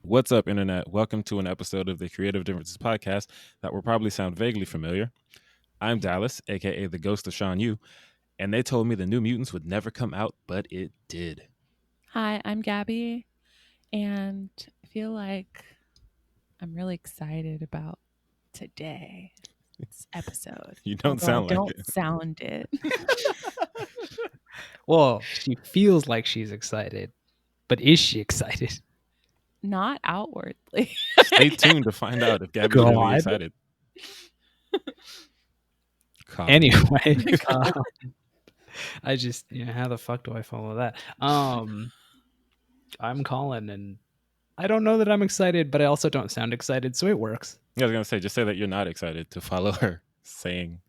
What's up, Internet? Welcome to an episode of the Creative Differences podcast that will probably sound vaguely familiar. I'm Dallas, aka the ghost of Sean Yu, and they told me the New Mutants would never come out, but it did. Hi, I'm Gabby, and I feel like I'm really excited about today's episode. You don't Although I sound like don't it. sound it. Well, she feels like she's excited, but is she excited? Not outwardly. Stay tuned to find out if Gabby's really God. excited. God. Anyway, I just, how the fuck do I follow that? I'm Colin, and I don't know that I'm excited, but I also don't sound excited, so it works. I was gonna say, just say that you're not excited to follow her saying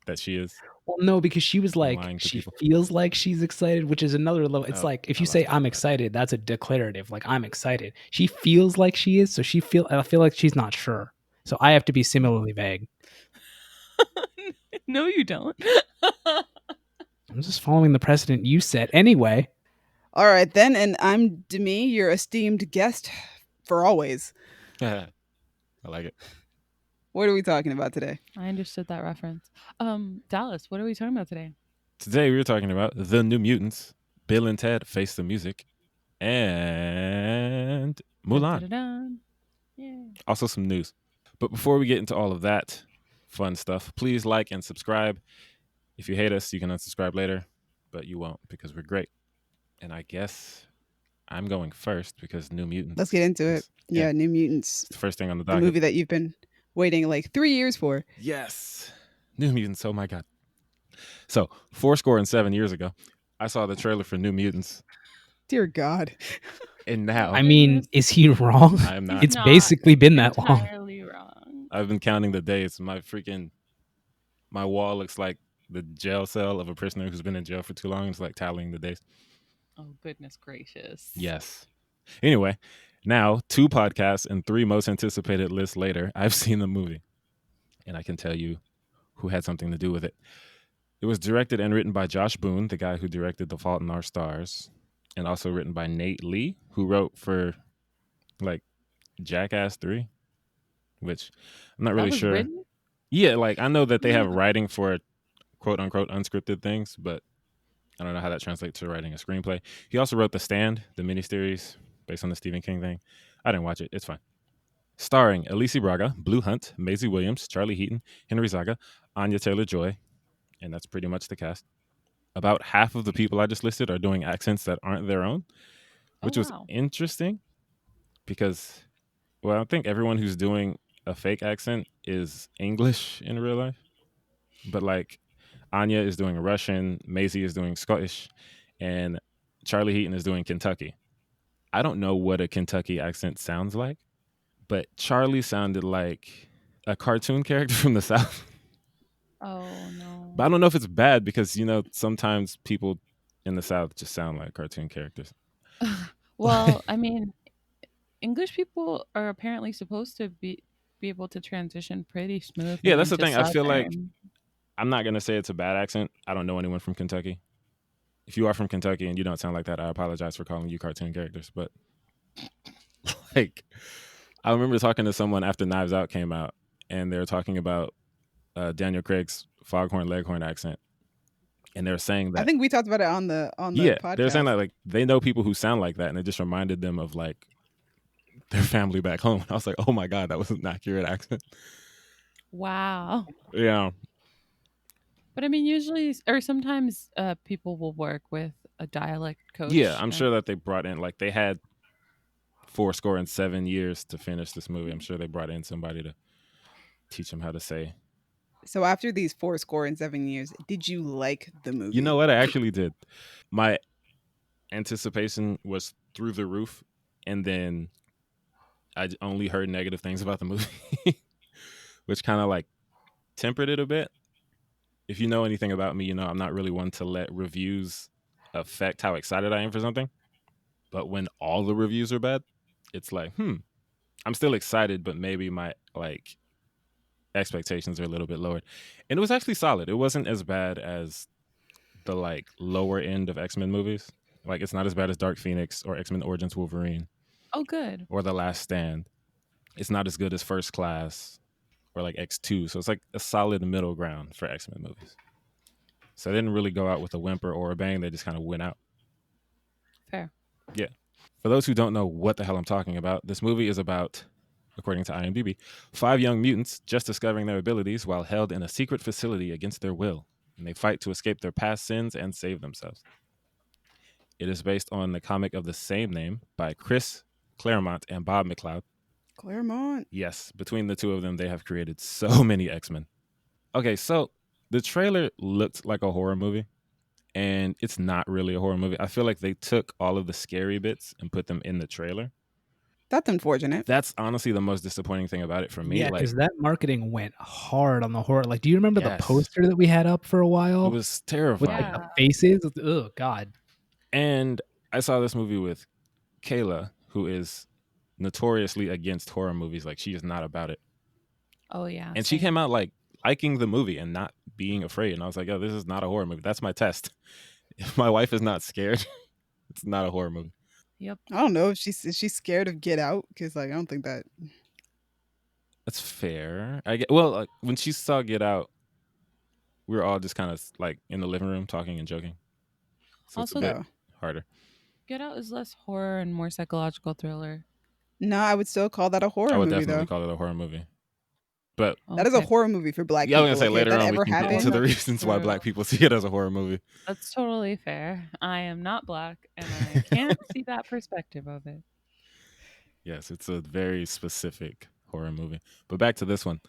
that she is. Well, no, because she was lying like, to she people. feels like she's excited, which is another level. It's Oh, like if I you lost say track I'm of that. excited, that's a declarative. Like I'm excited. She feels like she is, so I feel like she's not sure. So I have to be similarly vague. No, you don't. I'm just following the precedent you set. Anyway, All right, then, and I'm Demi, your esteemed guest for always. I like it. What are we talking about today? I understood that reference. Dallas, what are we talking about today? Today we were talking about the New Mutants, Bill and Ted Face the Music, and Mulan. Dun-dun-dun. Yay. Also some news. But before we get into all of that fun stuff, please like and subscribe. If you hate us, you can unsubscribe later, but you won't because we're great. And I guess I'm going first because New Mutants. Let's get into it. is- yeah. Yeah, New Mutants, It's the first thing on the the docket. movie that you've been waiting like 3 years for. Yes. New Mutants. Oh my God. So, 7 years ago, I saw the trailer for New Mutants. Dear God. And now I mean, is he wrong? I am not. It's Not basically been that long. entirely wrong. I've been counting the days. My wall looks like the jail cell of a prisoner who's been in jail for too long. It's like tallying the days. Oh, goodness gracious. Yes. Anyway, now 2 podcasts and 3 most anticipated lists later, I've seen the movie. And I can tell you who had something to do with it. It was directed and written by Josh Boone, the guy who directed The Fault in Our Stars, and also written by Nate Lee, who wrote for like Jackass 3, which I'm not That really was sure. written? Yeah, like I know that they have writing for quote unquote unscripted things, but I don't know how that translates to writing a screenplay. He also wrote The Stand, the miniseries based on the Stephen King thing. I didn't watch it. It's fine. Starring Alicia Braga, Blue Hunt, Maisie Williams, Charlie Heaton, Henry Zaga, Anya Taylor-Joy, and that's pretty much the cast. About half of the people I just listed are doing accents that aren't their own, which was wow. interesting because, well, I think everyone who's doing a fake accent is English in real life. But like Anya is doing Russian, Maisie is doing Scottish, and Charlie Heaton is doing Kentucky. I don't know what a Kentucky accent sounds like, but Charlie sounded like a cartoon character from the South. Oh, no. But I don't know if it's bad because, sometimes people in the South just sound like cartoon characters. Well, I mean, English people are apparently supposed to be able to transition pretty smoothly. Yeah, that's the into thing. I feel like Southern. I'm not going to say it's a bad accent. I don't know anyone from Kentucky. If you are from Kentucky and you don't sound like that, I apologize for calling you cartoon characters. But like, I remember talking to someone after Knives Out came out, and they were talking about Daniel Craig's Foghorn Leghorn accent, and they were saying that I think we talked about it on the podcast. they were saying that like they know people who sound like that, and it just reminded them of like their family back home. I was like, oh my God, that was an accurate accent. Wow. Yeah. But I mean, usually or sometimes people will work with a dialect coach. Yeah, I'm and- sure that they brought in like they had 7 years to finish this movie. I'm sure they brought in somebody to teach them how to say. So after these 7 years, did you like the movie? You know what? I actually did. My anticipation was through the roof, and then I only heard negative things about the movie, which kind of like tempered it a bit. If you know anything about me, I'm not really one to let reviews affect how excited I am for something. But when all the reviews are bad, it's like, I'm still excited, but maybe my like expectations are a little bit lowered. And it was actually solid. It wasn't as bad as the like lower end of X-Men movies. Like it's not as bad as Dark Phoenix or X-Men Origins Wolverine. Oh, good. or The Last Stand. It's not as good as First Class or like X2. So it's like a solid middle ground for X-Men movies. So they didn't really go out with a whimper or a bang. They just kind of went out. Fair. Yeah. For those who don't know what the hell I'm talking about, this movie is about, according to IMDb, 5 young mutants just discovering their abilities while held in a secret facility against their will. And they fight to escape their past sins and save themselves. It is based on the comic of the same name by Chris Claremont and Bob McLeod. Claremont. Yes, between the two of them, they have created so many X-Men. Okay, so the trailer looked like a horror movie, and it's not really a horror movie. I feel like they took all of the scary bits and put them in the trailer. That's unfortunate. That's honestly the most disappointing thing about it for me. Yeah, Like, because that marketing went hard on the horror. Like, do you remember the Yes. poster that we had up for a while it was with terrifying. like the faces? Oh God. And I saw this movie with Kayla, who is notoriously against horror movies. Like, she is not about it. Oh yeah. And she same. came out like liking the movie and not being afraid. And I was like, yo, this is not a horror movie. That's my test. If my wife is not scared, it's not a horror movie. Yep. I don't know if she's scared of Get Out because like I don't think that. That's fair. I get, well, like, when she saw Get Out, we were all just kind of like in the living room talking and joking. So Also, it's a bit Oh. harder. Get Out is less horror and more psychological thriller. No, I would still call that a horror I would movie definitely though. call it a horror movie. But That is a Okay. horror movie for Black yeah, I people. was gonna say okay? If later that on we ever can get happened, into the That's reasons why true. Black people see it as a horror movie. That's totally fair. I am not Black, and I can't see that perspective of it. Yes, it's a very specific horror movie. But back to this one.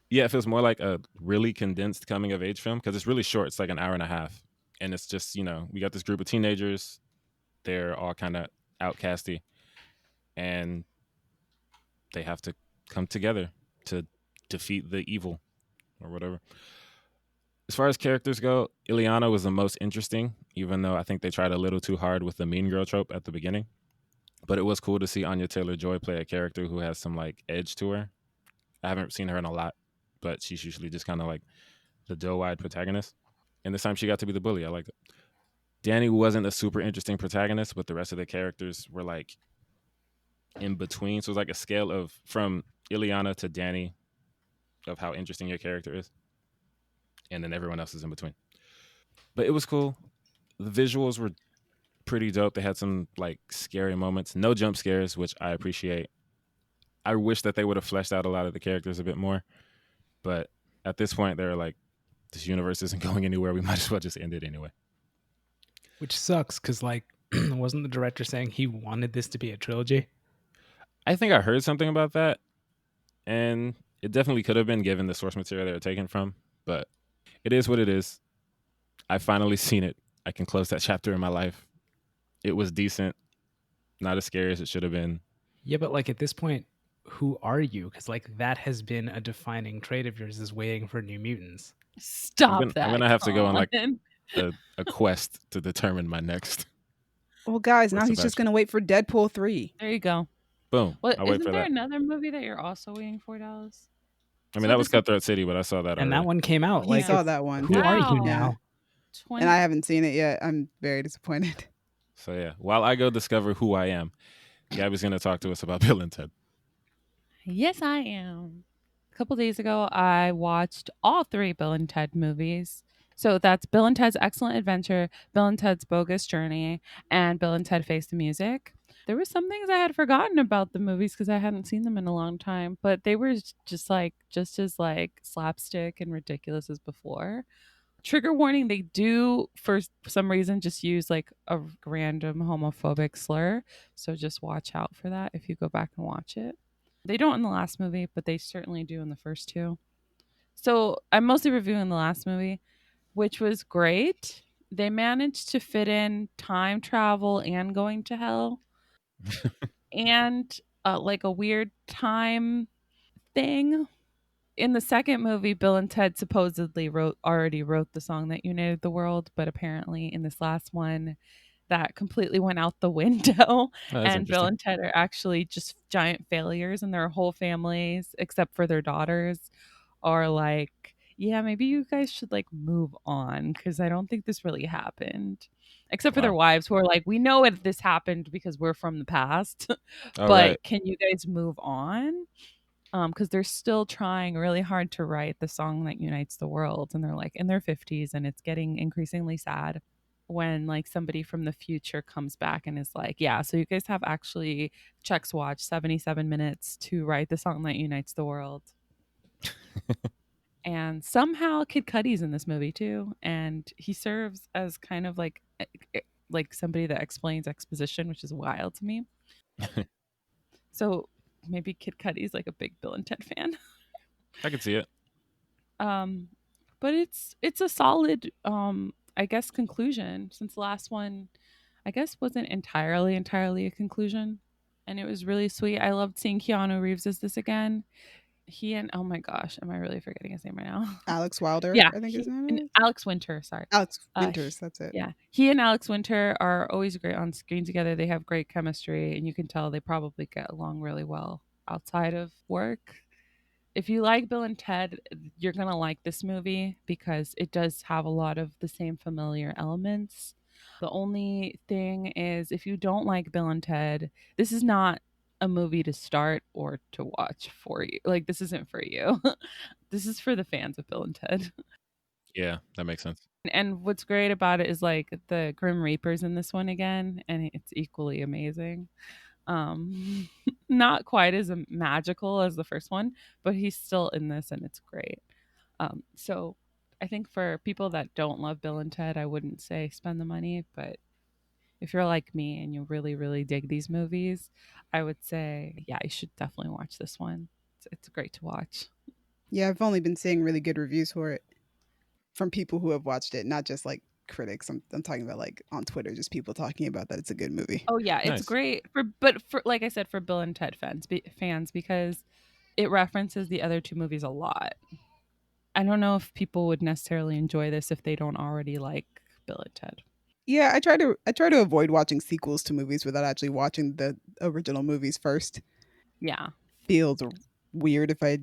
Yeah, it feels more like a really condensed coming of age film because it's really short. It's like an hour and a half. And it's just, we got this group of teenagers. They're all kind of outcasty. And they have to come together to defeat the evil or whatever. As far as characters go, Ileana was the most interesting, even though I think they tried a little too hard with the mean girl trope at the beginning. But it was cool to see Anya Taylor-Joy play a character who has some like edge to her. I haven't seen her in a lot, but she's usually just kind of like the doe-eyed protagonist. And this time she got to be the bully. I liked it. Danny wasn't a super interesting protagonist, but the rest of the characters were like in between. So it was like a scale of from Ileana to Danny of how interesting your character is. And then everyone else is in between. But it was cool. The visuals were pretty dope. They had some like scary moments. No jump scares, which I appreciate. I wish that they would have fleshed out a lot of the characters a bit more. But at this point, they're like, this universe isn't going anywhere. We might as well just end it anyway. Which sucks because like wasn't the director saying he wanted this to be a trilogy? I think I heard something about that. And it definitely could have been given the source material they were taken from. But it is what it is. I've finally seen it. I can close that chapter in my life. It was decent. Not as scary as it should have been. Yeah, but like at this point, who are you? Because like that has been a defining trait of yours is waiting for New Mutants. Stop I'm that. gonna have to go on like Colin. a quest to determine my next. well, guys, now Course of he's just action. gonna wait for Deadpool 3. There you go. Boom. Well, I'll wait isn't for there that. another movie that you're also waiting for, Dallas? I mean, So that was this- Cutthroat City, but I saw that And already. that one came out. He Like saw that one, who are you Wow. now? 20 and I haven't seen it yet. I'm very disappointed. So yeah, while I go discover who I am, Gabby's gonna talk to us about Bill and Ted. Yes, I am. A couple days ago, I watched all 3 Bill and Ted movies. So that's Bill and Ted's Excellent Adventure, Bill and Ted's Bogus Journey, and Bill and Ted Face the Music. There were some things I had forgotten about the movies because I hadn't seen them in a long time, but they were just as like slapstick and ridiculous as before. Trigger warning, they do for some reason just use like a random homophobic slur. So just watch out for that if you go back and watch it. They don't in the last movie, but they certainly do in the first 2. So I'm mostly reviewing the last movie, which was great. They managed to fit in time travel and going to hell and like a weird time thing. In the second movie, Bill and Ted supposedly already wrote the song that united the world, but apparently in this last one, that completely went out the window. Oh, that's And Bill interesting. and Ted are actually just giant failures, and their whole families, except for their daughters, are like yeah, maybe you guys should like move on because I don't think this really happened. Except for their Wow. wives who are like, we know it this happened because we're from the past. All But right. can you guys move on? Because they're still trying really hard to write the song that unites the world, and they're like in their 50s, and it's getting increasingly sad when like somebody from the future comes back and is like, yeah, so you guys have actually checks watch 77 minutes to write the song that unites the world. And somehow Kid Cudi's in this movie too, and he serves as kind of like somebody that explains exposition, which is wild to me. So maybe Kid Cudi's like a big Bill and Ted fan. I can see it. um but it's a solid I guess conclusion, since the last one I guess wasn't entirely a conclusion, and it was really sweet. I loved seeing Keanu Reeves as this again. He and, oh my gosh, am I really forgetting his name right now? Alex Wilder, Yeah, I think his he name and is. Alex Winter, sorry. Alex Uh, Winters, that's it. yeah, he and Alex Winter are always great on screen together. They have great chemistry, and you can tell they probably get along really well outside of work. If you like Bill and Ted, you're going to like this movie because it does have a lot of the same familiar elements. The only thing is, if you don't like Bill and Ted, this is not a movie to start or to watch for you. Like, this isn't for you. This is for the fans of Bill and Ted. Yeah, that makes sense. And what's great about it is like the Grim Reaper's in this one again, and it's equally amazing. Um, not quite as magical as the first one, but he's still in this, and it's great. So I think for people that don't love Bill and Ted, I wouldn't say spend the money, but if you're like me and you really, really dig these movies, I would say, yeah, you should definitely watch this one. It's great to watch. Yeah, I've only been seeing really good reviews for it from people who have watched it, not just like critics. I'm talking about like on Twitter, just people talking about that it's a good movie. Oh yeah, it's Nice. great but for, like I said, for Bill and Ted fans, because it references the other two movies a lot. I don't know if people would necessarily enjoy this if they don't already like Bill and Ted. Yeah, I try to avoid watching sequels to movies without actually watching the original movies first. Yeah. Feels weird if I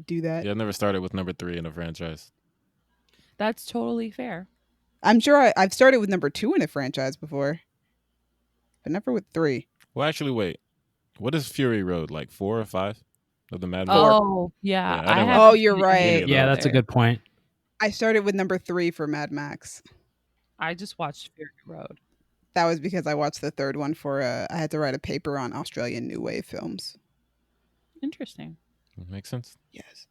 do that. Yeah, I never started with number 3 in a franchise. That's totally fair. I'm sure I've started with number 2 in a franchise before, but never with 3. Well, actually, wait. What is Fury Road, like 4 or 5 of the Mad Max? 4. Oh, yeah. Yeah, I I didn't watch Oh, haven't you're seen any any right. of Yeah, those. that's a good point. I started with number 3 for Mad Max. I just watched Fury Road. That was because I watched the third one for I had to write a paper on Australian New Wave films. Interesting. Makes sense. Yes.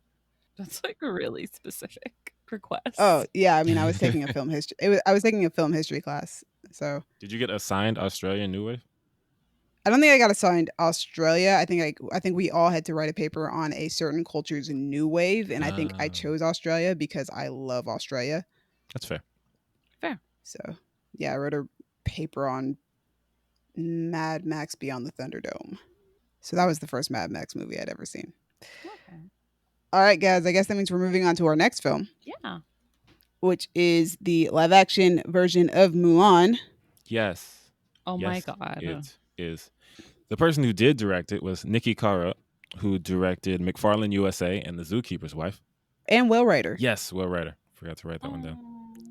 That's like a really specific request. Oh, yeah, I mean I was taking a film history. I was taking a film history class. So, Did you get assigned Australian New Wave? I don't think I got assigned Australia. I think we all had to write a paper on a certain culture's new wave, and I think I Ah. chose Australia because I love Australia. That's fair. Fair. So, yeah, I wrote a paper on Mad Max Beyond the Thunderdome. So that was the first Mad Max movie I'd ever seen. Okay. All right, guys, I guess that means we're moving on to our next film, Yeah. which is the live action version of Mulan. Yes. Oh my Yes, God. it is. The person who did direct it was Nikki Caro, who directed McFarlane USA and The Zookeeper's Wife. And Will Writer. Yes, Will Writer. Forgot to write that one down.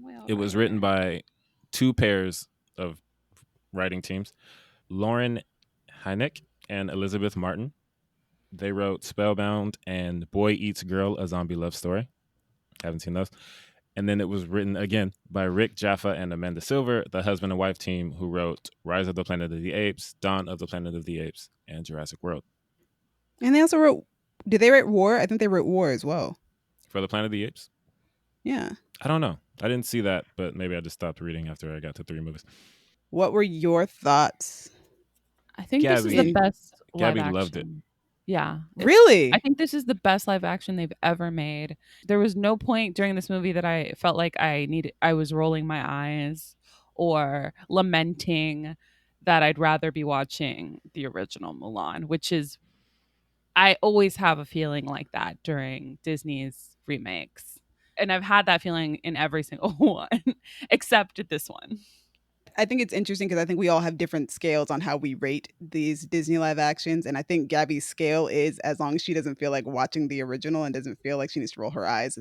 Well, It was written by 2 pairs of writing teams, Lauren Hynek and Elizabeth Martin. They wrote Spellbound and Boy Eats Girl, a Zombie Love Story. Haven't seen those. And then it was written again by Rick Jaffa and Amanda Silver, the husband and wife team who wrote Rise of the Planet of the Apes, Dawn of the Planet of the Apes, and Jurassic World. And they also wrote, did they write War? I think they wrote War as well. For the Planet of the Apes? Yeah. I don't know. I didn't see that, but maybe I just stopped reading after I got to 3 movies. What were your thoughts? I think this is the Gabby- best live Gabby action. loved it. Yeah. Really? I think this is the best live action they've ever made. There was no point during this movie that I felt like I was rolling my eyes or lamenting that I'd rather be watching the original Mulan, which is, I always have a feeling like that during Disney's remakes. And I've had that feeling in every single one, except this one. I think it's interesting because I think we all have different scales on how we rate these Disney live actions. And I think Gabby's scale is as long as she doesn't feel like watching the original and doesn't feel like she needs to roll her eyes,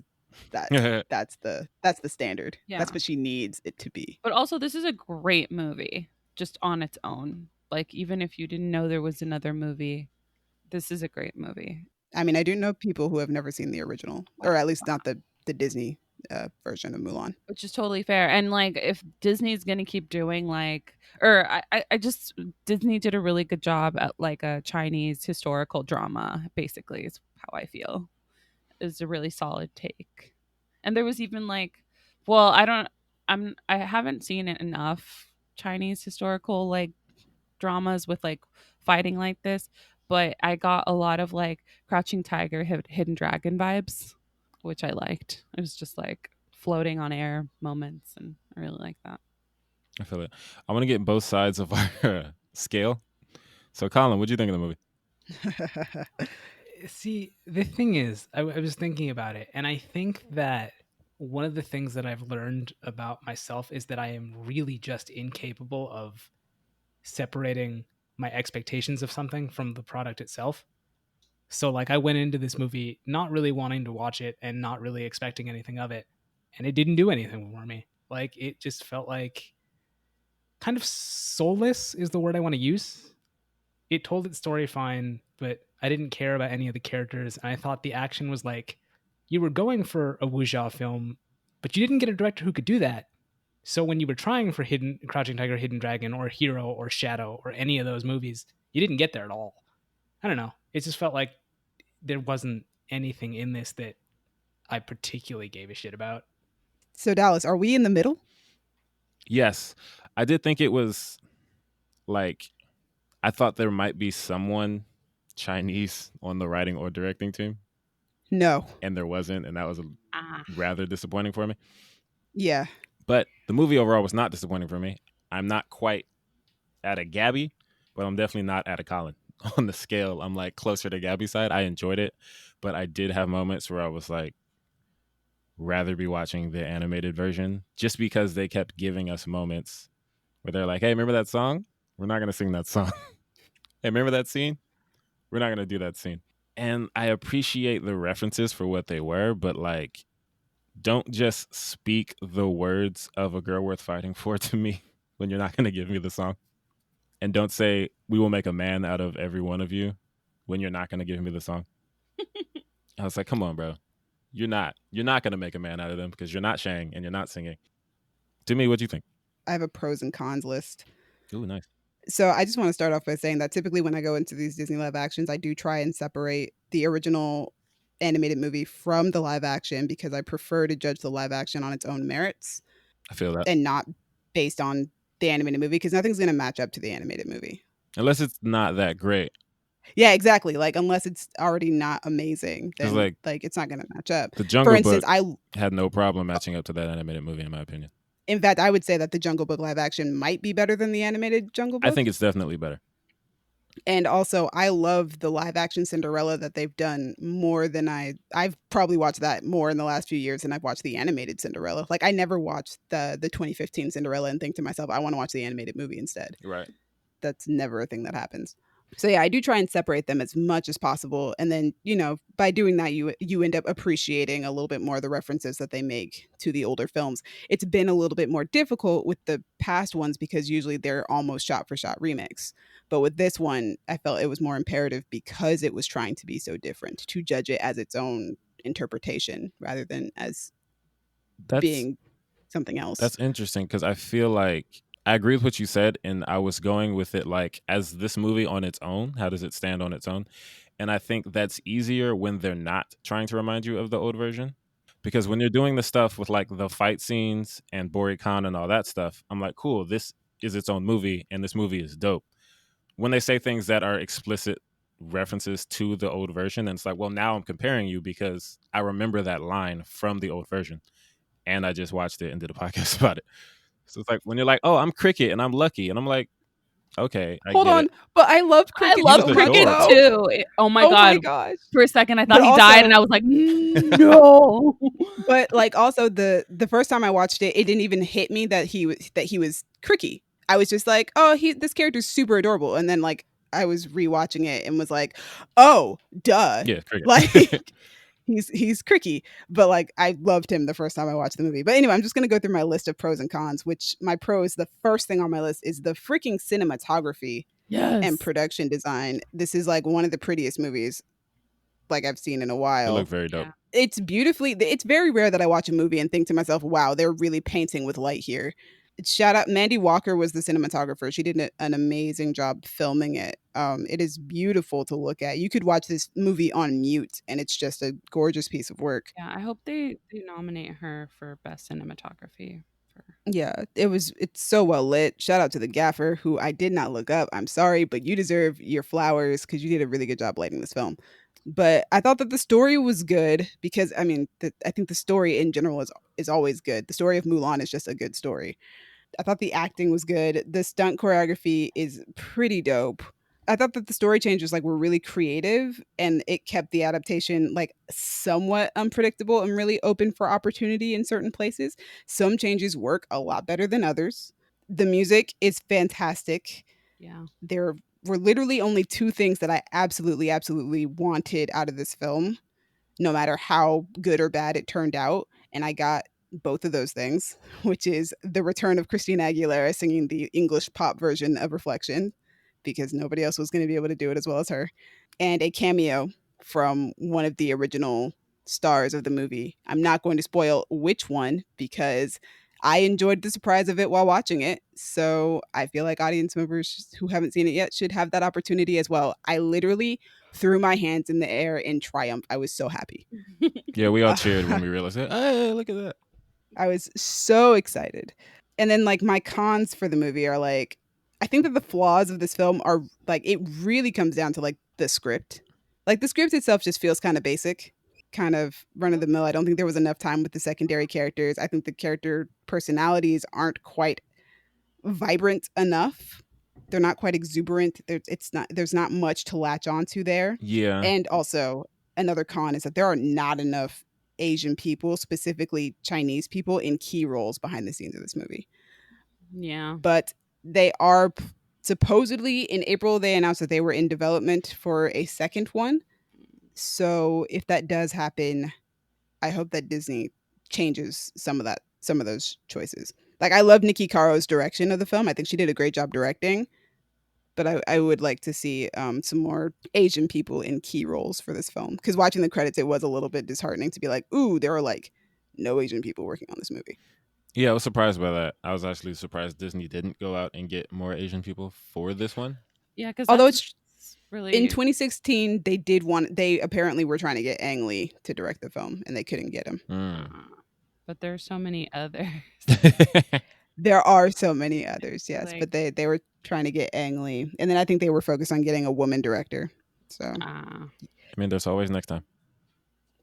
That's the standard. Yeah. That's what she needs it to be. But also, this is a great movie just on its own. Like, even if you didn't know there was another movie, this is a great movie. I mean, I do know people who have never seen the original, or at least not the Disney version of Mulan. Which is totally fair. And like, if Disney's gonna keep doing like, or I just Disney did a really good job at like a Chinese historical drama. Basically, is how I feel. Is a really solid take. And there was even like, well, I haven't seen it enough Chinese historical like dramas with like fighting like this, but I got a lot of like Crouching Tiger, Hidden Dragon vibes, which I liked. It was just like floating on air moments, and I really like that. I feel it. I want to get both sides of our scale. So, Colin, what'd you think of the movie? See, the thing is, I was thinking about it, and I think that one of the things that I've learned about myself is that I am really just incapable of separating my expectations of something from the product itself. So like I went into this movie not really wanting to watch it and not really expecting anything of it, and it didn't do anything for me. Like it just felt like kind of soulless is the word I want to use. It told its story fine, but I didn't care about any of the characters, and I thought the action was like you were going for a wuxia film, but you didn't get a director who could do that. So when you were trying for Crouching Tiger, Hidden Dragon, or Hero, or Shadow, or any of those movies, you didn't get there at all. I don't know. It just felt like there wasn't anything in this that I particularly gave a shit about. So Dallas, are we in the middle? Yes. I did think it was like, I thought there might be someone Chinese on the writing or directing team, No. and there wasn't, and that was rather disappointing for me. Yeah. But the movie overall was not disappointing for me. I'm not quite at a Gabby, but I'm definitely not at a Colin. On the scale, I'm like closer to Gabby's side. I enjoyed it, but I did have moments where I was like, rather be watching the animated version, just because they kept giving us moments where they're like, hey, remember that song? We're not going to sing that song. Hey, remember that scene? We're not going to do that scene. And I appreciate the references for what they were, but like, don't just speak the words of A Girl Worth Fighting For to me when you're not going to give me the song. And don't say, we will make a man out of every one of you when you're not going to give me the song. I was like, come on, bro. You're not going to make a man out of them because you're not Shang and you're not singing. To me, what do you think? I have a pros and cons list. Ooh, nice. So I just want to start off by saying that typically when I go into these Disney live actions, I do try and separate the original animated movie from the live action because I prefer to judge the live action on its own merits. I feel that. And not based on the animated movie, because nothing's going to match up to the animated movie. Unless it's not that great. Yeah, exactly. Like, unless it's already not amazing, then like it's not going to match up. The Jungle For instance, Book had no problem matching up to that animated movie, in my opinion. In fact, I would say that the Jungle Book live action might be better than the animated Jungle Book. I think it's definitely better. And also, I love the live action Cinderella that they've done more than I've probably watched that more in the last few years than I've watched the animated Cinderella. Like, I never watched the 2015 Cinderella and think to myself, I want to watch the animated movie instead. Right. That's never a thing that happens. So yeah, I do try and separate them as much as possible. And then, by doing that, you end up appreciating a little bit more the references that they make to the older films. It's been a little bit more difficult with the past ones because usually they're almost shot for shot remakes. But with this one, I felt it was more imperative because it was trying to be so different to judge it as its own interpretation rather than as being something else. That's interesting because I feel like I agree with what you said, and I was going with it like, as this movie on its own, how does it stand on its own? And I think that's easier when they're not trying to remind you of the old version. Because when you're doing the stuff with like the fight scenes and Boyega and all that stuff, I'm like, cool, this is its own movie, and this movie is dope. When they say things that are explicit references to the old version, and it's like, well, now I'm comparing you because I remember that line from the old version, and I just watched it and did a podcast about it. So it's like when you're like, oh, I'm Cricket and I'm Lucky. And I'm like, okay, Hold on. But I love Cricket. I love Cricket too. Oh my God. Gosh. For a second, I thought he died and I was like, no. But like also the first time I watched it, it didn't even hit me that he was Cricket. I was just like, oh, this character's super adorable. And then like I was rewatching it and was like, oh, duh. Yeah, Cricket. Like He's cricky, but like I loved him the first time I watched the movie. But anyway, I'm just gonna go through my list of pros and cons. Which my pros, the first thing on my list is the freaking cinematography and Yes. production design. This is like one of the prettiest movies like I've seen in a It while. looked very dope. Yeah. It's very rare that I watch a movie and think to myself, wow, they're really painting with light here. Shout out Mandy Walker was the cinematographer. She did an amazing job filming it. It is beautiful to look at. You could watch this movie on mute and it's just a gorgeous piece of work. Yeah, I hope they nominate her for best cinematography for Yeah, it's so well lit. Shout out to the gaffer who I did not look up. I'm sorry, but you deserve your flowers cuz you did a really good job lighting this film. But I thought that the story was good because I mean, I think the story in general is always good. The story of Mulan is just a good story. I thought the acting was good. The stunt choreography is pretty dope. I thought that the story changes like were really creative and it kept the adaptation like somewhat unpredictable and really open for opportunity in certain places. Some changes work a lot better than others. The music is fantastic. yeah. There were literally only two things that I absolutely, absolutely wanted out of this film, no matter how good or bad it turned out. And I got both of those things, which is the return of Christina Aguilera singing the English pop version of Reflection, because nobody else was going to be able to do it as well as her, and a cameo from one of the original stars of the movie. I'm not going to spoil which one because I enjoyed the surprise of it while watching it. So I feel like audience members who haven't seen it yet should have that opportunity as well. I literally threw my hands in the air in triumph. I was so happy. Yeah, we all cheered when we realized it. Hey, look at that. I was so excited. And then like my cons for the movie are like I think that the flaws of this film are like it really comes down to like the script. Like the script itself just feels kind of basic, kind of run of the mill. I don't think there was enough time with the secondary characters. I think the character personalities aren't quite vibrant enough. They're not quite exuberant. There's not much to latch onto there. Yeah. And also another con is that there are not enough Asian people, specifically Chinese people, in key roles behind the scenes of this movie. Yeah. But they are supposedly in April they announced that they were in development for a second one. So if that does happen, I hope that Disney changes some of those choices. Like I love Nikki Caro's direction of the film. I think she did a great job directing, but I would like to see some more Asian people in key roles for this film. Because watching the credits, it was a little bit disheartening to be like, ooh, there are like no Asian people working on this movie. Yeah, I was surprised by that. I was actually surprised Disney didn't go out and get more Asian people for this one. Yeah, because Although that's it's in really 2016, they apparently were trying to get Ang Lee to direct the film and they couldn't get him. Mm. but there's so many others. There are so many others, yes, Like but they were trying to get Ang Lee. And then I think they were focused on getting a woman director. So ah, I mean, there's always next time.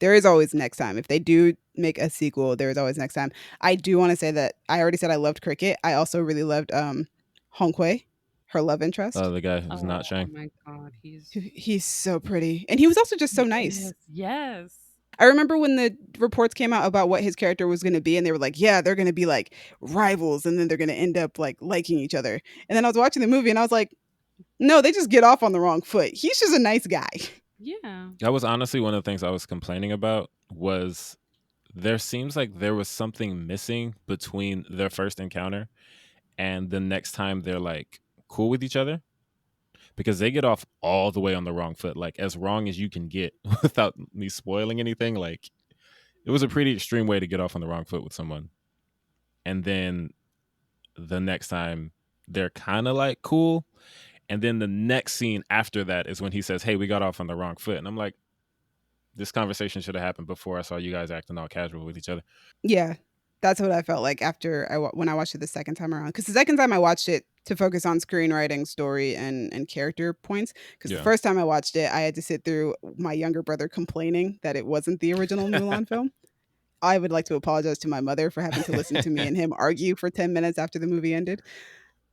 there is always next time. If they do make a sequel, there is always next time. I do want to say that I already said I loved Cricket. I also really loved Hong Hui, her love interest. The guy who's oh not Shang. my god, He's so pretty. And he was also just so he nice. is, yes. I remember when the reports came out about what his character was going to be, and they were like, yeah, they're going to be like rivals, and then they're going to end up like liking each other. And then I was watching the movie, and I was like, no, they just get off on the wrong foot. He's just a nice guy. Yeah. That was honestly one of the things I was complaining about was there seems like there was something missing between their first encounter and the next time they're like cool with each other because they get off all the way on the wrong foot, like as wrong as you can get without me spoiling anything. Like it was a pretty extreme way to get off on the wrong foot with someone. And then the next time they're kind of like cool. And then the next scene after that is when he says, hey, we got off on the wrong foot. And I'm like, this conversation should have happened before I saw you guys acting all casual with each other. Yeah, that's what I felt like after when I watched it the second time around. Because the second time I watched it to focus on screenwriting, story, and character points. Because the first time I watched it, I had to sit through my younger brother complaining that it wasn't the original Mulan film. I would like to apologize to my mother for having to listen to me and him argue for 10 minutes after the movie ended.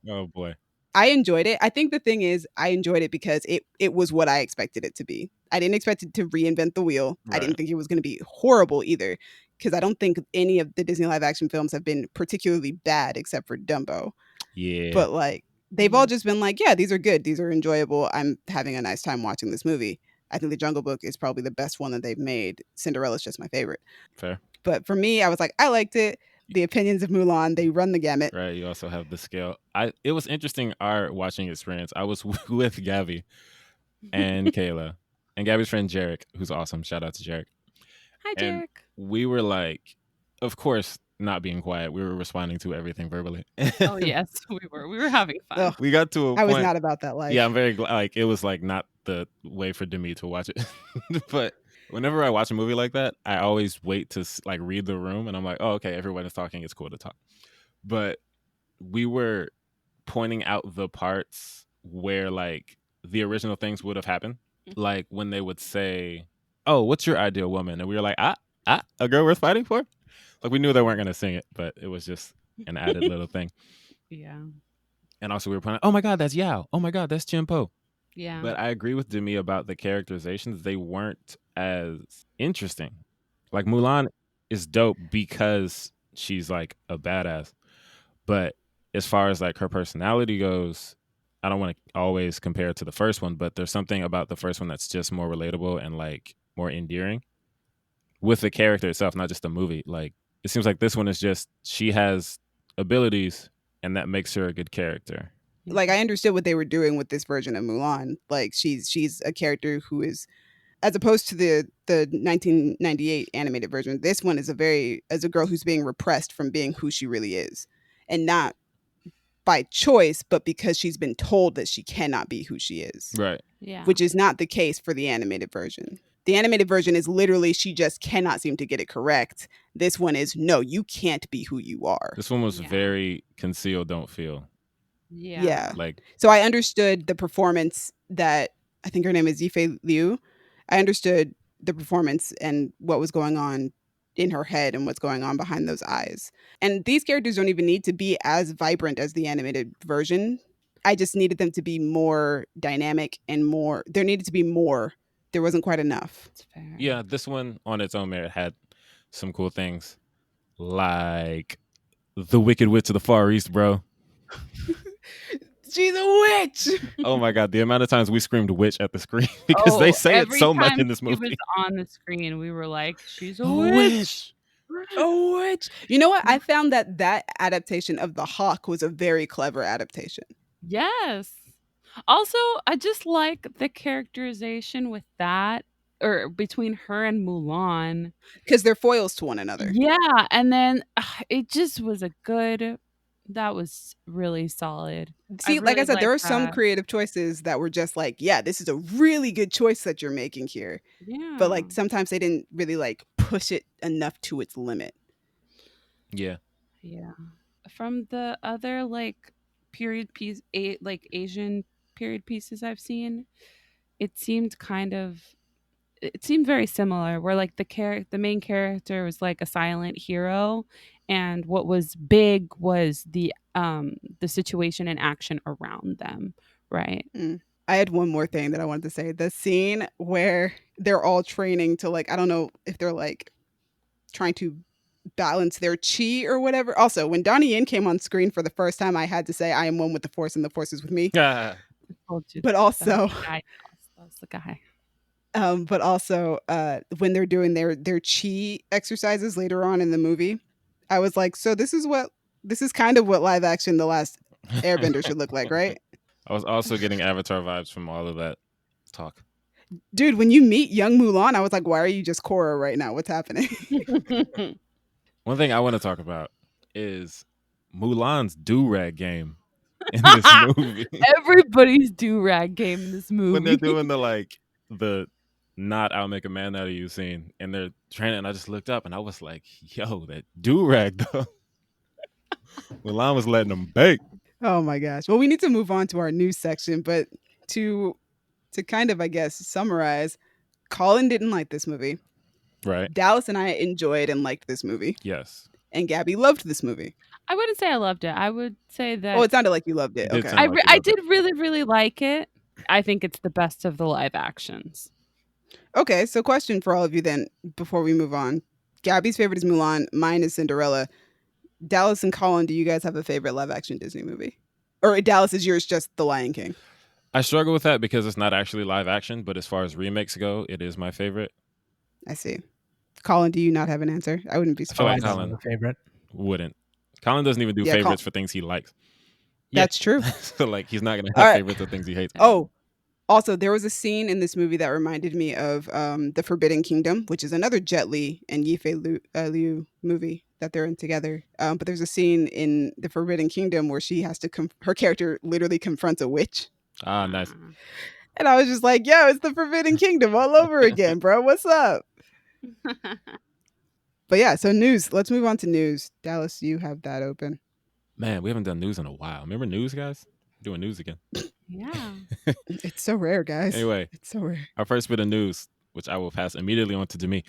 Oh, boy. I enjoyed it. I think the thing is, I enjoyed it because it was what I expected it to be. I didn't expect it to reinvent the wheel. I didn't think it was going to be horrible either, because I don't think any of the Disney live action films have been particularly bad except for Dumbo. Yeah. But like they've all just been like, yeah, these are good. These are enjoyable. I'm having a nice time watching this movie. I think The Jungle Book is probably the best one that they've made. Cinderella's just my favorite. Fair. But for me, I was like, I liked it. The opinions of Mulan, they run the gamut. Right. You also have the scale. It was interesting our watching experience. I was with Gabby and Kayla and Gabby's friend Jarek, who's awesome. Shout out to Jarek. Hi, And Derek. we were like, of course, not being quiet. We were responding to everything verbally. Oh yes, we were. We were having fun. Ugh, We got to a I point. was not about that life. Yeah, I'm very glad. Like, it was like not the way for Demi to watch it. But whenever I watch a movie like that, I always wait to like read the room, and I'm like, oh, okay, everyone is talking. It's cool to talk. But we were pointing out the parts where like the original things would have happened, like when they would say, "Oh, what's your ideal woman?" and we were like, a girl worth fighting for." Like we knew they weren't gonna sing it, but it was just an added little thing. Yeah. And also we were pointing, "Oh my god, that's Yao. Oh my god, that's Jimpo." Yeah. But I agree with Demi about the characterizations. They weren't as interesting. Like Mulan is dope because she's like a badass. But as far as like her personality goes, I don't want to always compare it to the first one, but there's something about the first one that's just more relatable and like more endearing with the character itself, not just the movie. Like it seems like this one is just she has abilities and that makes her a good character. Like I understood what they were doing with this version of Mulan. Like she's a character who is, as opposed to the 1998 animated version, this one is a girl who's being repressed from being who she really is, and not by choice, but because she's been told that she cannot be who she is. Right. Yeah. Which is not the case for the animated version. The animated version is literally she just cannot seem to get it correct. This one is no, you can't be who you are. This one was Yeah. very conceal, don't feel. Yeah. Like So I understood the performance that, I think her name is Yifei Liu. I understood the performance and what was going on in her head and what's going on behind those eyes. And these characters don't even need to be as vibrant as the animated version. I just needed them to be more dynamic and more. There needed to be more. There wasn't quite enough. It's fair. yeah, this one on its own merit had some cool things. Like the Wicked Witch of the Far East, bro. She's a witch. Oh my god, the amount of times we screamed witch at the screen because they say it every so much time in this she movie. was on the screen, we were like, "She's a A witch." A witch. You know what? I found that adaptation of the hawk was a very clever adaptation. Yes. Also, I just like the characterization with that, or between her and Mulan. Because they're foils to one another. Yeah, and then it just was that was really solid. See, like I really said, there like are some that. creative choices that were just like, yeah, this is a really good choice that you're making here. Yeah. But like sometimes they didn't really like push it enough to its limit. Yeah. Yeah. From the other like period piece, like Asian period pieces I've seen, it seemed very similar. Where like the main character was like a silent hero, and what was big was the situation and action around them. Right. I had one more thing that I wanted to say. The scene where they're all training to like, I don't know if they're like trying to balance their chi or whatever. Also, when Donnie Yen came on screen for the first time, I had to say I am one with the force and the force is with me. Yeah. I told you But that also, was the guy. That was the guy. but also when they're doing their chi exercises later on in the movie, I was like, so this is kind of what live action The Last Airbender should look like, right? I was also getting Avatar vibes from all of that talk. Dude, when you meet young Mulan, I was like, why are you just Korra right now? What's happening? One thing I want to talk about is Mulan's do-rag game in this movie. Everybody's do-rag game in this movie. When they're doing the not I'll make a man out of you scene and they're training, and I just looked up and I was like, yo, that do-rag though. Mulan was letting them bake. Oh my gosh. Well, we need to move on to our news section, but to kind of, I guess, summarize, Colin didn't like this movie. Right. Dallas and I enjoyed and liked this movie. Yes. And Gabby loved this movie. I wouldn't say I loved it. I would say that Oh, it sounded like you loved it. It did Okay. sound like you I loved it. did really, really like it. I think it's the best of the live actions. Okay, so question for all of you then before we move on. Gabby's favorite is Mulan. Mine is Cinderella. Dallas and Colin, do you guys have a favorite live action Disney movie? Or Dallas, is yours just The Lion King? I struggle with that because it's not actually live action, but as far as remakes go, it is my favorite. I see. Colin, do you not have an answer? I wouldn't be I feel Oh, I like surprised. don't have Colin a favorite. wouldn't. Colin doesn't even do Yeah, favorites for things he likes. Yeah. that's true. So like he's not gonna All have right. favorites of things he hates. Oh, also, there was a scene in this movie that reminded me of The Forbidden Kingdom, which is another Jet Li and Liu movie that they're in together. But there's a scene in The Forbidden Kingdom where she has to, her character literally confronts a witch. Ah, nice. And I was just like, yo, it's The Forbidden Kingdom all over again, bro. What's up? But yeah, so news. Let's move on to news. Dallas, you have that open. Man, we haven't done news in a while. Remember news, guys? We're doing news again. Yeah. It's so rare, guys. Anyway, It's so rare. our first bit of news, which I will pass immediately on to Demi,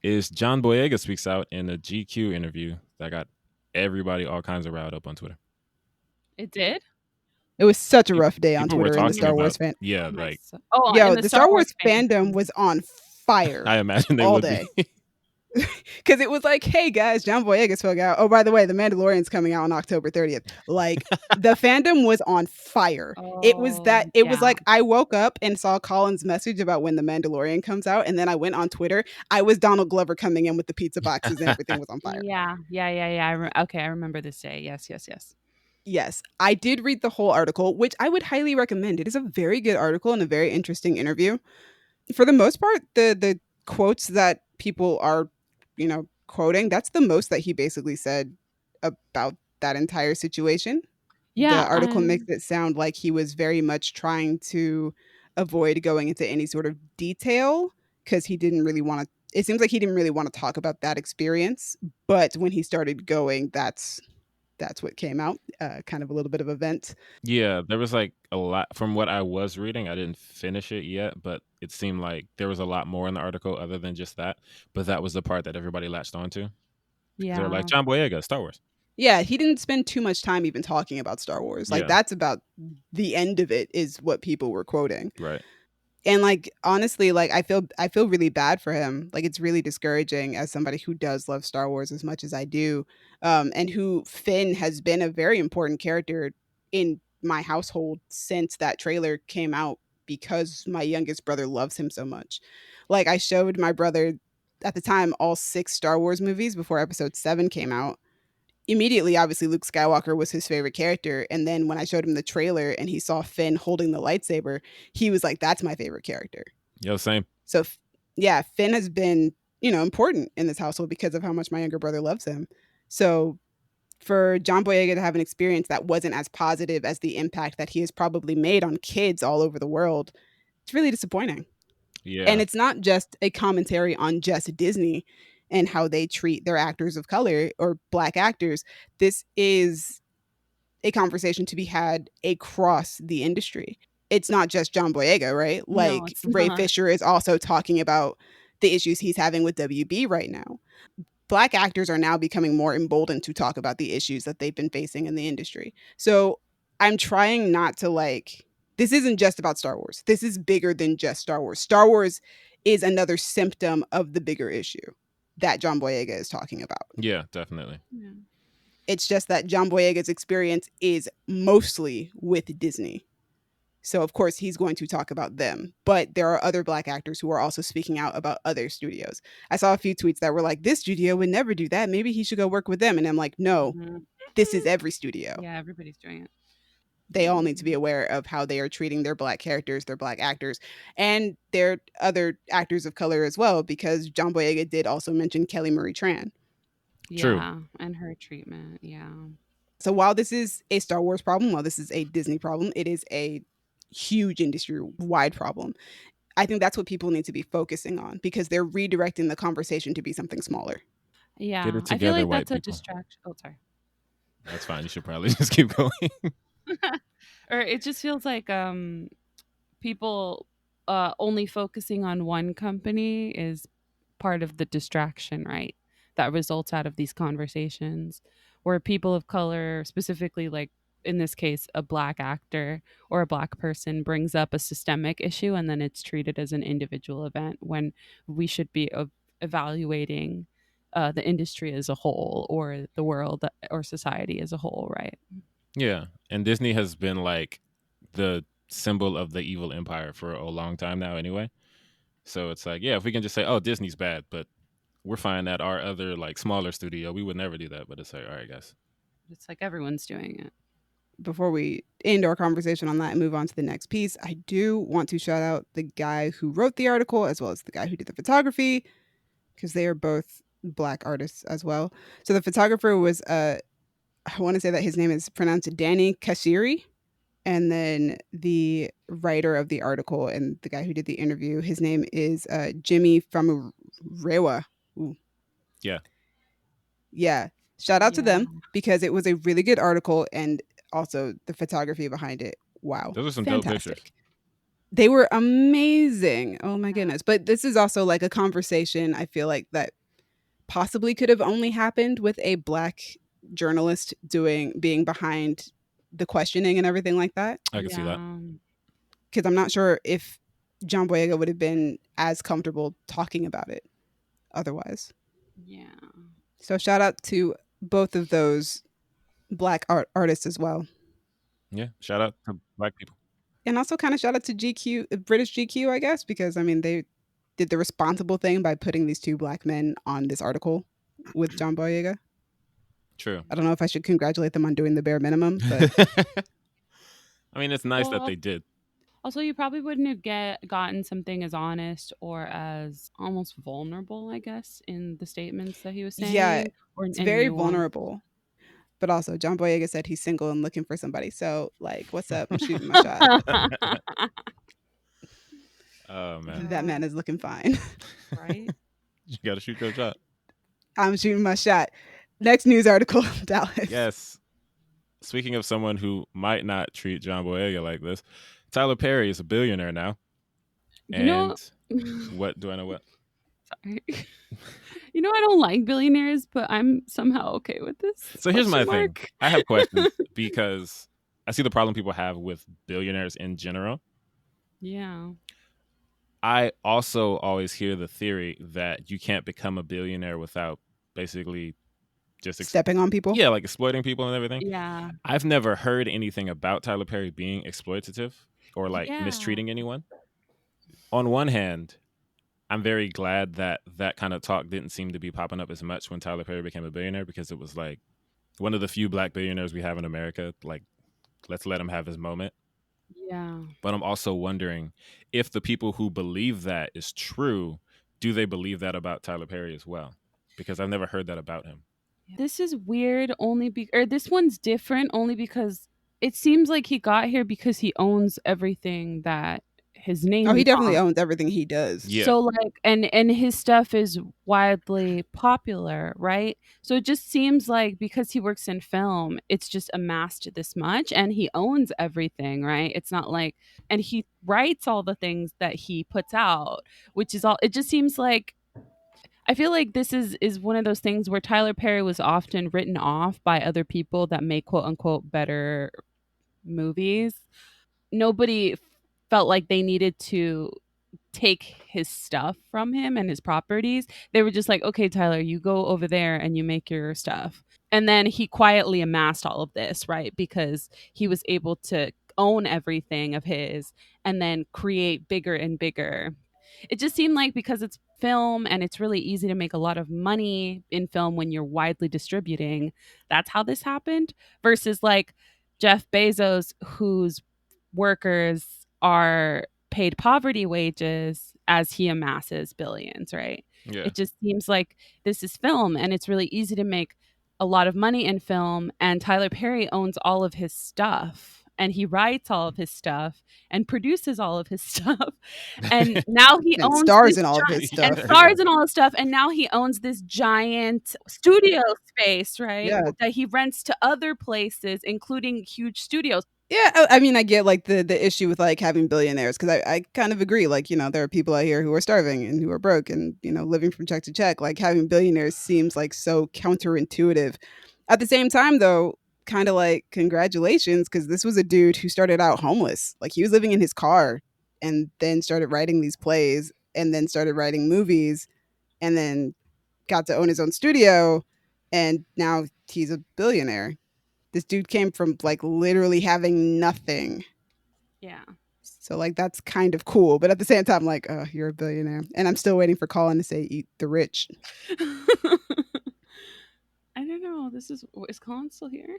is John Boyega speaks out in a GQ interview that got everybody all kinds of riled up on Twitter. It did? It was such a rough day on People were Twitter in the talking Star Wars about, fan. yeah, Oh, like oh, Yo, in the Star Wars fandom. fandom was on fire I imagine they all would day. be. Because it was like, hey guys, John Boyega spoke out. Oh, by the way, The Mandalorian's coming out on October 30th. Like the fandom was on fire. It was that Oh, it was yeah. like I woke up and saw Colin's message about when The Mandalorian comes out, and then I went on Twitter. I was Donald Glover coming in with the pizza boxes and everything was on fire. Yeah. Okay, I remember this day. Yes. Yes, I did read the whole article, which I would highly recommend. It is a very good article and a very interesting interview. For the most part, the quotes that people are, quoting, that's the most that he basically said about that entire situation. The Yeah. article makes it sound like he was very much trying to avoid going into any sort of detail because he didn't really want to. It seems like he didn't really want to talk about that experience, but when he started going, that's what came out. Kind of a little bit of a vent. Yeah, there was like a lot from what I was reading. I didn't finish it yet, but it seemed like there was a lot more in the article other than just that. But that was the part that everybody latched onto. They're like, Yeah. John Boyega, Star Wars. Yeah, he didn't spend too much time even talking about Star Wars. Like Yeah. that's about the end of it is what people were quoting. Right. And like honestly, like I feel really bad for him. Like it's really discouraging as somebody who does love Star Wars as much as I do, and who Finn has been a very important character in my household since that trailer came out because my youngest brother loves him so much. Like I showed my brother at the time all 6 Star Wars movies before Episode 7 came out. Immediately, obviously, Luke Skywalker was his favorite character. And then when I showed him the trailer and he saw Finn holding the lightsaber, he was like, that's my favorite character. Yo, same. So, yeah, Finn has been, important in this household because of how much my younger brother loves him. So, for John Boyega to have an experience that wasn't as positive as the impact that he has probably made on kids all over the world, it's really disappointing. Yeah. And it's not just a commentary on just Disney and how they treat their actors of color or Black actors. This is a conversation to be had across the industry. It's not just John Boyega, right? No, Like it's Ray not. Fisher is also talking about the issues he's having with WB right now. Black actors are now becoming more emboldened to talk about the issues that they've been facing in the industry. So I'm trying not to this isn't just about Star Wars. This is bigger than just Star Wars. Star Wars is another symptom of the bigger issue that John Boyega is talking about. Yeah, definitely. Yeah. It's just that John Boyega's experience is mostly with Disney. So of course he's going to talk about them, but there are other Black actors who are also speaking out about other studios. I saw a few tweets that were like, this studio would never do that. Maybe he should go work with them. And I'm like, no, this is every studio. Yeah, everybody's doing it. They all need to be aware of how they are treating their Black characters, their Black actors, and their other actors of color as well, because John Boyega did also mention Kelly Marie Tran. True. Yeah, and her treatment. Yeah. So while this is a Star Wars problem, while this is a Disney problem, it is a huge industry-wide problem. I think that's what people need to be focusing on because they're redirecting the conversation to be something smaller. Yeah. Get it I feel together, like white that's a people. distraction. Oh, sorry. That's fine. You should probably just keep going. Or it just feels like people only focusing on one company is part of the distraction, right? That results out of these conversations where people of color, specifically like in this case, a Black actor or a Black person brings up a systemic issue and then it's treated as an individual event when we should be evaluating the industry as a whole or the world or society as a whole, right? Yeah. And Disney has been like the symbol of the evil empire for a long time now anyway. So it's like, yeah, if we can just say, oh, Disney's bad, but we're fine at our other like smaller studio, we would never do that. But it's like, all right, guys. It's like everyone's doing it. Before we end our conversation on that and move on to the next piece, I do want to shout out the guy who wrote the article as well as the guy who did the photography, because they are both Black artists as well. So the photographer was, I want to say that his name is pronounced Danny Kashiri. And then the writer of the article and the guy who did the interview, his name is Jimmy Famurewa. Ooh. Yeah. Yeah. Shout out to them because it was a really good article, and also the photography behind it. Wow. Those are some dope pictures. They were amazing. Oh my goodness. But this is also like a conversation I feel like that possibly could have only happened with a Black journalist being behind the questioning and everything like that. I can see that. Because I'm not sure if John Boyega would have been as comfortable talking about it otherwise. Yeah. So shout out to both of those Black artists as well. Yeah. Shout out to Black people. And also kind of shout out to GQ, British GQ, I guess, because I mean, they did the responsible thing by putting these two Black men on this article with John Boyega. True. I don't know if I should congratulate them on doing the bare minimum, but I mean, it's nice that they did. Also, you probably wouldn't have gotten something as honest or as almost vulnerable, I guess, in the statements that he was saying. Yeah, it's very vulnerable. But also, John Boyega said he's single and looking for somebody. So, like, what's up? I'm shooting my shot. Oh, man. That man is looking fine. Right? You got to shoot your shot. I'm shooting my shot. Next news article, Dallas. Yes. Speaking of someone who might not treat John Boyega like this, Tyler Perry is a billionaire now. What do I know? What? Sorry. You know, I don't like billionaires, but I'm somehow okay with this. So here's my thing. I have questions because I see the problem people have with billionaires in general. Yeah. I also always hear the theory that you can't become a billionaire without basically just stepping on people. Yeah, like exploiting people and everything. Yeah. I've never heard anything about Tyler Perry being exploitative or like mistreating anyone. On one hand, I'm very glad that kind of talk didn't seem to be popping up as much when Tyler Perry became a billionaire, because it was like one of the few Black billionaires we have in America. Like, let's let him have his moment. Yeah. But I'm also wondering if the people who believe that is true, do they believe that about Tyler Perry as well? Because I've never heard that about him. This is weird this one's different only because it seems like he got here because he owns everything that his name he definitely owns everything he does. Yeah. So like and his stuff is widely popular, right? So it just seems like because he works in film, it's just amassed this much and he owns everything, right? It's not like, and he writes all the things that he puts out, which is all, it just seems like, I feel like this is one of those things where Tyler Perry was often written off by other people that make quote unquote better movies. Nobody felt like they needed to take his stuff from him and his properties. They were just like, okay, Tyler, you go over there and you make your stuff. And then he quietly amassed all of this, right? Because he was able to own everything of his and then create bigger and bigger. It just seemed like because it's film and it's really easy to make a lot of money in film when you're widely distributing, that's how this happened. Versus like Jeff Bezos, whose workers are paid poverty wages as he amasses billions, right? Yeah. It just seems like this is film and it's really easy to make a lot of money in film, and Tyler Perry owns all of his stuff and he writes all of his stuff and produces all of his stuff, and now he and owns stars in all of his stuff. and stars in all his stuff, and now he owns this giant studio space, right? Yeah. That he rents to other places, including huge studios. Yeah, I mean, I get like the issue with like having billionaires, because I kind of agree. Like, you know, there are people out here who are starving and who are broke and, you know, living from check to check. Like having billionaires seems like so counterintuitive. At the same time, though, kind of like congratulations, because this was a dude who started out homeless. Like he was living in his car and then started writing these plays and then started writing movies and then got to own his own studio, and now he's a billionaire. This dude came from like literally having nothing Yeah. So like that's kind of cool, but at the same time, like, oh, you're a billionaire, and I'm still waiting for Colin to say "eat the rich." I don't know. Is Colin still here?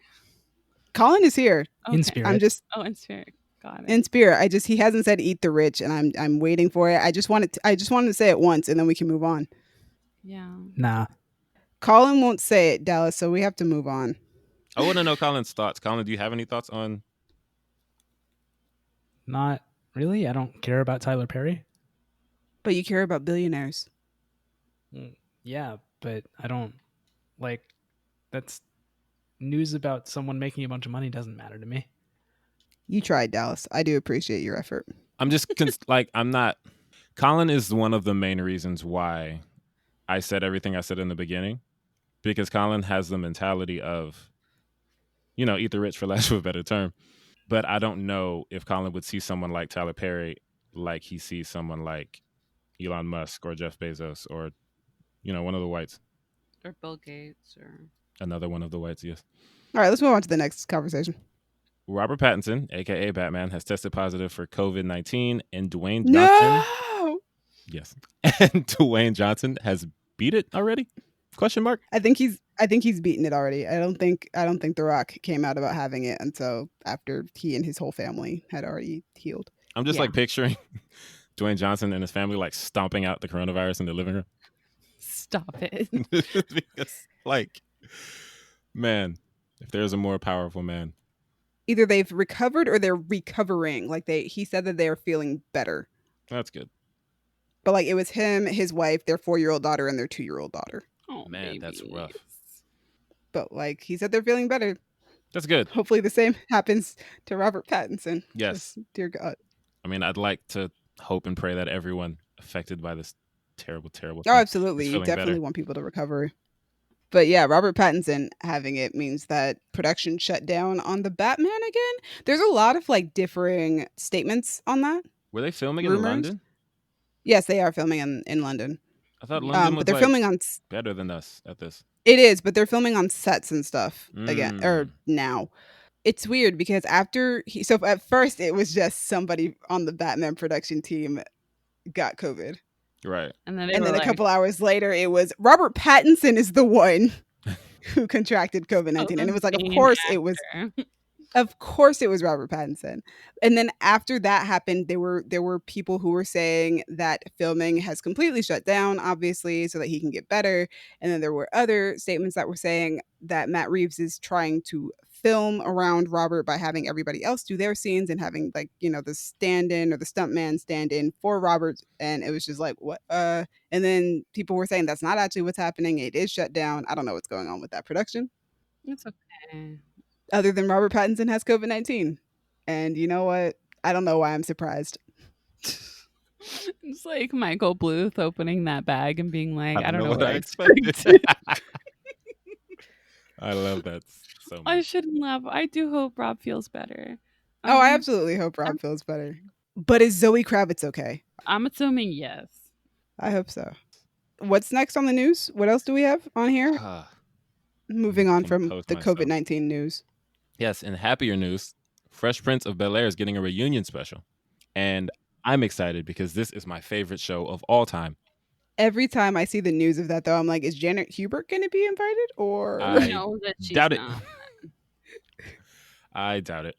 Colin is here. In Okay. spirit. I'm just in spirit. Got it. in spirit. He hasn't said "eat the rich," and I'm waiting for it. I just wanted to say it once, and then we can move on. Yeah. Nah. Colin won't say it, Dallas, so we have to move on. I want to know Colin's thoughts. Colin, do you have any thoughts on? Not really. I don't care about Tyler Perry. But you care about billionaires. Yeah, but I don't like that's news about someone making a bunch of money doesn't matter to me. You tried, Dallas. I do appreciate your effort. I'm just I'm not. Colin is one of the main reasons why I said everything I said in the beginning, because Colin has the mentality of, eat the rich, for lack of a better term. But I don't know if Colin would see someone like Tyler Perry like he sees someone like Elon Musk or Jeff Bezos or, one of the whites. Or Bill Gates or Another one of the whites, yes. All right, let's move on to the next conversation. Robert Pattinson, a.k.a. Batman, has tested positive for COVID-19, and Dwayne Johnson... No! Yes. And Dwayne Johnson has beat it already? Question mark? I think he's beaten it already. I don't think The Rock came out about having it until after he and his whole family had already healed. I'm just picturing Dwayne Johnson and his family stomping out the coronavirus in the living room. Stop it. Because man, if there's a more powerful man. Either they've recovered or they're recovering. He said that they are feeling better. That's good. But it was him, his wife, their 4-year-old daughter, and their 2-year-old daughter. Oh man, baby. that's rough. But he said they're feeling better. That's good. Hopefully the same happens to Robert Pattinson. Yes. Just, dear God. I mean, I'd like to hope and pray that everyone affected by this terrible, terrible thing. Oh, absolutely. You definitely better. Want people to recover. But yeah, Robert Pattinson having it means that production shut down on the Batman again. There's a lot of differing statements on that. Were they filming in London? Yes, they are filming in London. I thought London was but they're filming on better than us at this. It is, but they're filming on sets and stuff again, or now. It's weird because so at first it was just somebody on the Batman production team got COVID. Right. And then a couple hours later it was Robert Pattinson is the one who contracted COVID-19. And it was of course it was Robert Pattinson. And then after that happened, there were people who were saying that filming has completely shut down, obviously, so that he can get better. And then there were other statements that were saying that Matt Reeves is trying to film around Robert by having everybody else do their scenes and having the stand-in or the stuntman stand in for Robert. And it was just what? And then people were saying that's not actually what's happening. It is shut down. I don't know what's going on with that production. It's okay. Other than Robert Pattinson has COVID-19. And you know what? I don't know why I'm surprised. It's like Michael Bluth opening that bag and being like, I don't know what I expected. I love that so much. I shouldn't laugh. I do hope Rob feels better. I absolutely hope Rob feels better. But is Zoe Kravitz okay? I'm assuming yes. I hope so. What's next on the news? What else do we have on here? Moving on from the COVID-19 news. Yes, in happier news, Fresh Prince of Bel-Air is getting a reunion special. And I'm excited because this is my favorite show of all time. Every time I see the news of that, though, I'm like, is Janet Hubert going to be invited? Or I doubt it. I doubt it.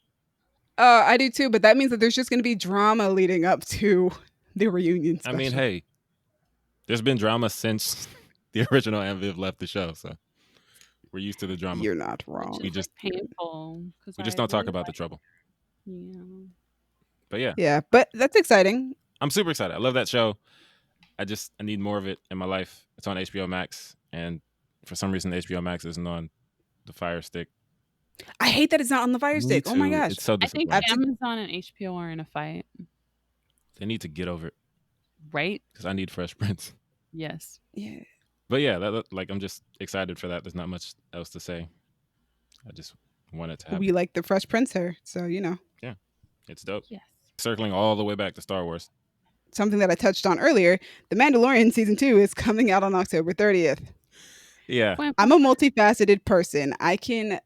I do too, but that means that there's just going to be drama leading up to the reunion special. I mean, hey, there's been drama since the original Aunt Viv left the show, so we're used to the drama. You're not wrong. We just painful. We just don't talk about the trouble. Yeah. But yeah. Yeah, but that's exciting. I'm super excited. I love that show. I need more of it in my life. It's on HBOMax, and for some reason, HBOMax isn't on the Fire Stick. I hate that it's not on the Fire Stick. Oh my gosh. It's so disappointing. I think Amazon and HBO are in a fight. They need to get over it. Right? Because I need Fresh Prince. Yes. Yeah. But yeah, I'm just excited for that. There's not much else to say. I just want it to happen. We like the Fresh Prince here, so Yeah, it's dope. Yes. Circling all the way back to Star Wars. Something that I touched on earlier, The Mandalorian Season 2 is coming out on October 30th. Yeah. I'm a multifaceted person. I can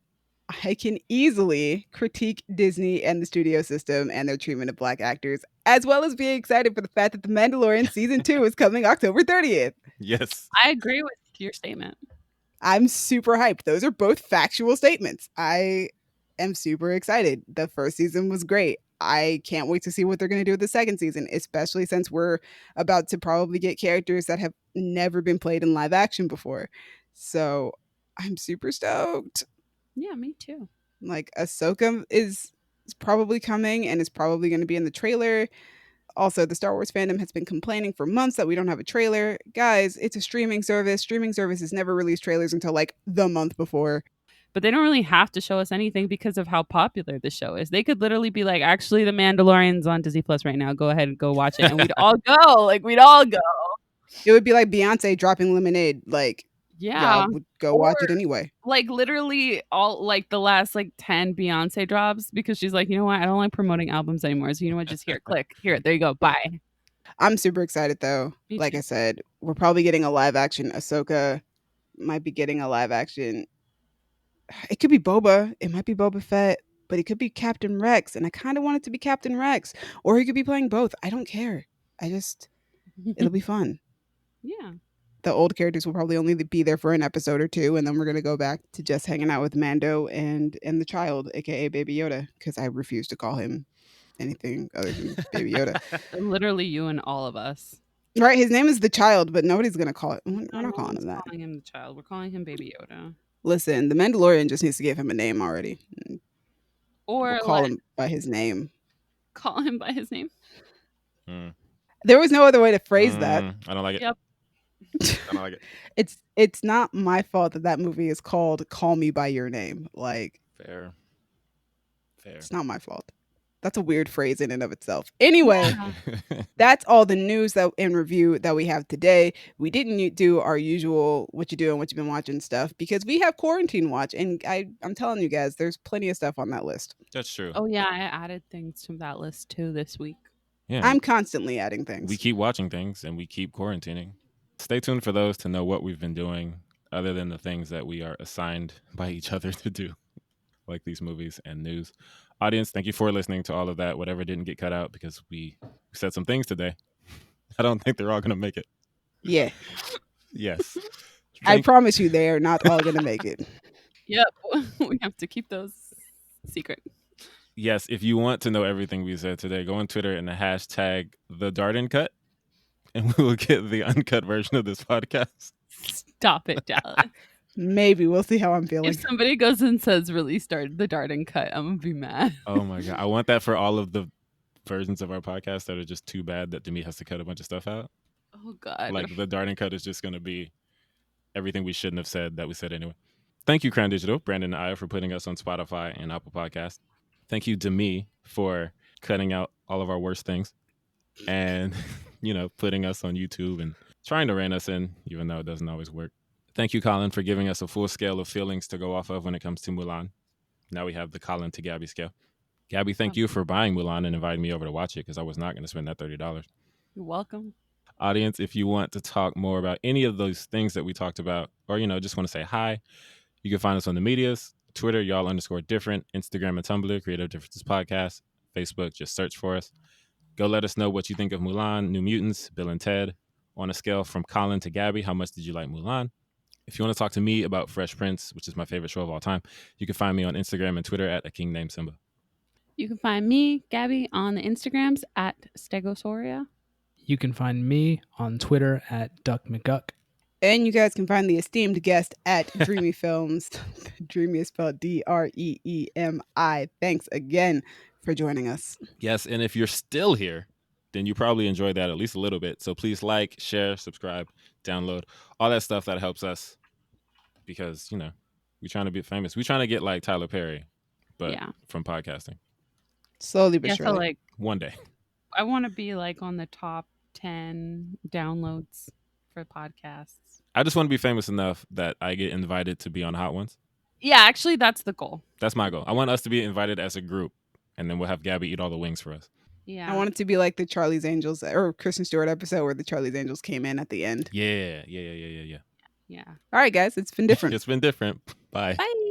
I can easily critique Disney and the studio system and their treatment of Black actors, as well as being excited for the fact that The Mandalorian season 2 is coming October 30th. Yes. I agree with your statement. I'm super hyped. Those are both factual statements. I am super excited. The first season was great. I can't wait to see what they're going to do with the second season, especially since we're about to probably get characters that have never been played in live action before. So I'm super stoked. Yeah, me too. Like Ahsoka is probably coming and is probably going to be in the trailer. Also, the Star Wars fandom has been complaining for months that we don't have a trailer. Guys, it's a streaming service. Streaming services never release trailers until like the month before. But they don't really have to show us anything because of how popular the show is. They could literally be like, actually, The Mandalorian's on Disney Plus right now. Go ahead and go watch it. And we'd all go. Like, we'd all go. It would be like Beyonce dropping Lemonade. Like, Yeah. y'all would go watch it anyway. Like, literally, all like the last like 10 Beyonce drops because she's like, you know what? I don't like promoting albums anymore. So, you know what? Just here, click. Here, there you go. Bye. I'm super excited though. Me Like too. I said, we're probably getting a live action Ahsoka. Might be getting a live action. It could be Boba. It might be Boba Fett. But it could be Captain Rex. And I kind of want it to be Captain Rex. Or he could be playing both. I don't care. It'll be fun. Yeah. The old characters will probably only be there for an episode or two, and then we're gonna go back to just hanging out with Mando and the child, aka Baby Yoda, because I refuse to call him anything other than Baby Yoda. Literally, you and all of us. Right? His name is the child, but nobody's gonna call it. We're No not calling one's him that. calling him the child. We're calling him Baby Yoda. Listen, the Mandalorian just needs to give him a name already. Or We'll call him by his name. call him by his name. There was no other way to phrase that. I don't like it. Yep. I don't like it. It's not my fault that movie is called Call Me by Your Name. Like, Fair. it's not my fault. That's a weird phrase in and of itself. Anyway, Yeah. that's all the news that in review that we have today. We didn't do our usual what you doing, what you've been watching stuff because we have quarantine watch, and I'm telling you guys, there's plenty of stuff on that list. That's true. Oh yeah, I added things to that list too this week. Yeah. I'm constantly adding things. We keep watching things and we keep quarantining. Stay tuned for those to know what we've been doing other than the things that we are assigned by each other to do, like these movies and news. Audience, thank you for listening to all of that, whatever didn't get cut out because we said some things today. I don't think they're all going to make it. Yeah. Yes. I promise you they are not all going to make it. Yep. We have to keep those secret. Yes, if you want to know everything we said today, go on Twitter and the hashtag the Darden Cut, and we will get the uncut version of this podcast. Stop it, Dallas. Maybe. We'll see how I'm feeling. If somebody goes and says release the Darden Cut, I'm gonna be mad. Oh my God. I want that for all of the versions of our podcast that are just too bad that Demi has to cut a bunch of stuff out. Oh God. Like the Darden Cut is just going to be everything we shouldn't have said that we said anyway. Thank you, Crown Digital, Brandon and I, for putting us on Spotify and Apple Podcasts. Thank you, Demi, for cutting out all of our worst things and, putting us on YouTube and trying to rein us in, even though it doesn't always work. Thank you, Colin, for giving us a full scale of feelings to go off of when it comes to Mulan. Now we have the Colin to Gabby scale. Gabby, thank you for buying Mulan and inviting me over to watch it because I was not going to spend that $30. You're welcome. Audience, if you want to talk more about any of those things that we talked about, or, just want to say hi, you can find us on the medias, Twitter, y'all_different, Instagram and Tumblr, Creative Differences Podcast, Facebook, just search for us. Go let us know what you think of Mulan, New Mutants, Bill and Ted. On a scale from Colin to Gabby, how much did you like Mulan? If you want to talk to me about Fresh Prince, which is my favorite show of all time, you can find me on Instagram and Twitter at A King Named Simba. You can find me, Gabby, on the Instagrams at Stegosaurus. You can find me on Twitter at Duck McGuck. And you guys can find the esteemed guest at Dreamy Films. Dreamy is spelled DREEMI. Thanks again for joining us. Yes, and if you're still here, then you probably enjoyed that at least a little bit. So please like, share, subscribe, download, all that stuff that helps us because, we're trying to be famous. We're trying to get like Tyler Perry, but from podcasting. Slowly but So surely. like one day. I want to be like on the top 10 downloads for podcasts. I just want to be famous enough that I get invited to be on Hot Ones. Yeah, actually, that's the goal. That's my goal. I want us to be invited as a group, and then we'll have Gabby eat all the wings for us. Yeah. I want it to be like the Charlie's Angels or Kristen Stewart episode where the Charlie's Angels came in at the end. Yeah. Yeah. All right, guys. It's been different. It's been different. Bye. Bye.